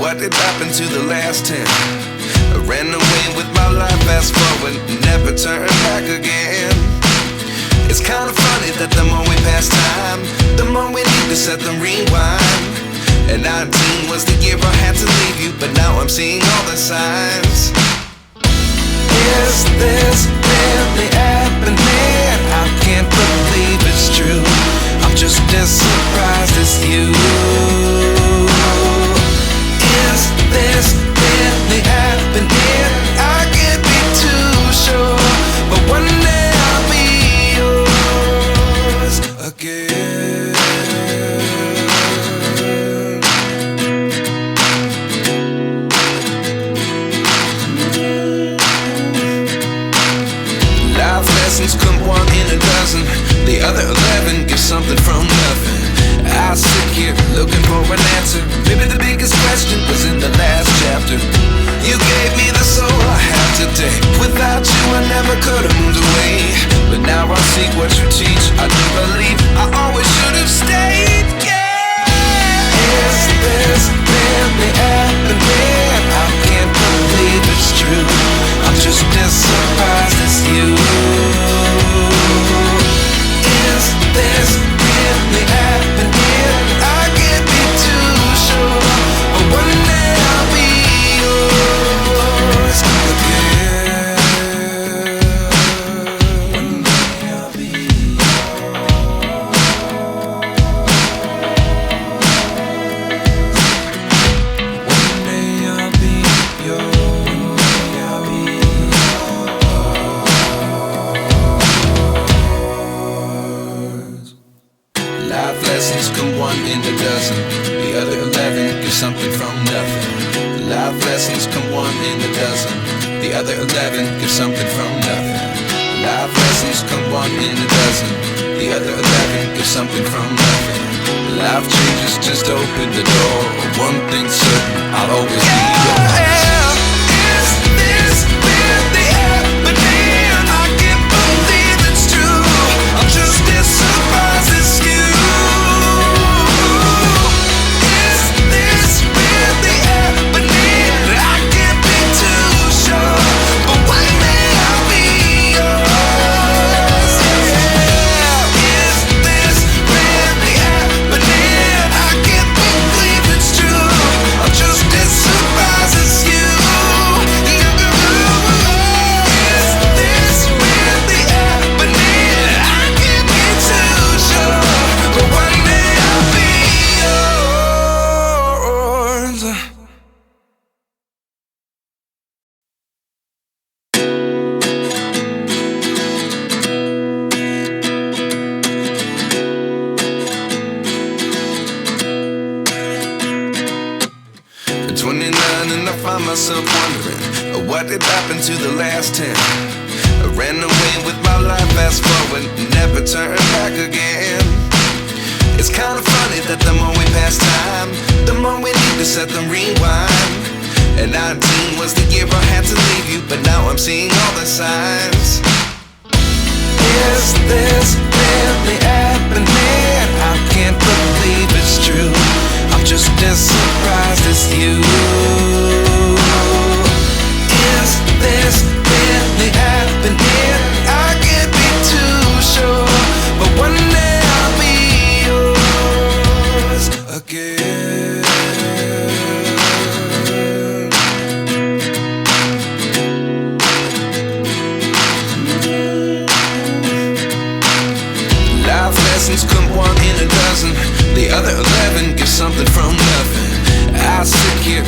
What did happen to the last 10? I ran away with my life, fast forward, never turn back again. It's kinda funny that the more we pass time, the more we need to set the rewind. And 19 was the year I had to leave you, but now I'm seeing all the signs. Is this really happening? I can't believe it's true. I'm just as surprised as you. Is this really happening? I can't be too sure, but one day I'll be yours again. Life lessons come one in a dozen. The other 11 give something from nothing. I sit here looking for an answer. Maybe the biggest question was in the last chapter. You gave me the soul I have today. Without you I never could have moved away. But now I see what you teach. I do believe I always should have stayed. Yeah. Is this really happening? I can't believe it's true. I'm just as surprised as you. Is this really happening? I can't be too sure, but one day I'll be yours again. One day I'll be yours. One day I'll be yours. I'll be yours. Life lessons come one in a dozen. The other 11 give something from nothing. Life lessons come one in a dozen. The other 11 give something from nothing. Life lessons come one in a dozen. The other 11 give something from nothing. Life changes just open the door. One thing's certain, I'll always be yours. Is this really happening? I can't believe it's true. I'm just as surprised as you. Myself wondering what did happen to the last 10. I ran away with my life, fast forward, never turn back again. It's kinda funny that the more we pass time, the more we need to set the rewind. And 19 was the year I had to leave you, but now I'm seeing all the signs. Is this really happening? I can't believe it's true. I'm just as surprised as you. Is this really happening? I can't be too sure, but one day I'll be yours again. Life lessons come one in a dozen. The other 11 give something from nothing. I sit here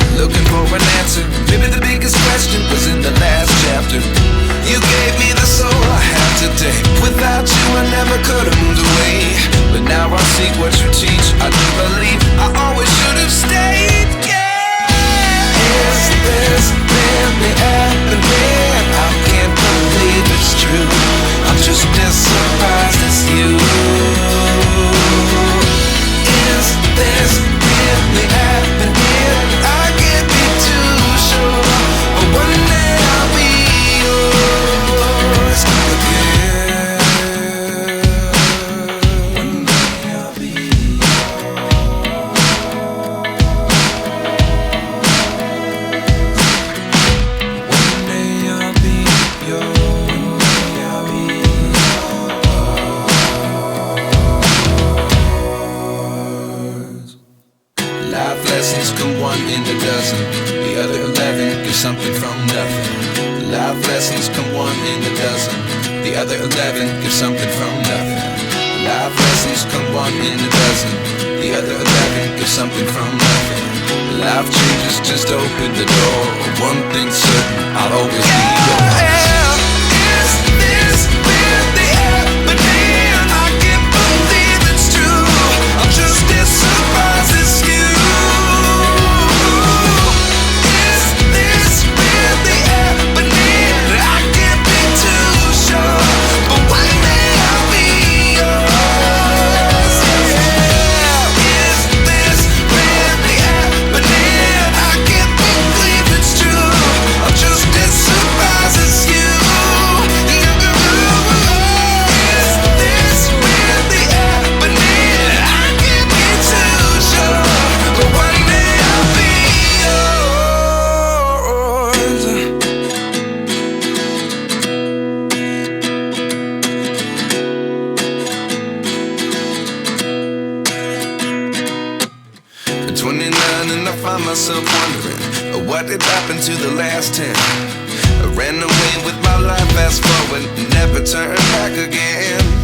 in a dozen. The other 11 get something from nothing. Life lessons come one in a dozen. The other 11 get something from nothing. Life lessons come one in a dozen. The other 11 get something from nothing. Life changes just open the door. One thing's certain, I'll always be yours. Is this really happening? I can't believe it's true. I'm just as surprised as you. Is this really happening? I can't be too sure, but one day I'll be yours. Is this really happening? I can't believe it's true. I'm just as surprised as you. Is this really happening? I can't be too sure, but one day I'll be yours. 29 and I find myself wondering, what did happen to the last 10? I ran away with my life, fast forward, never turn back again.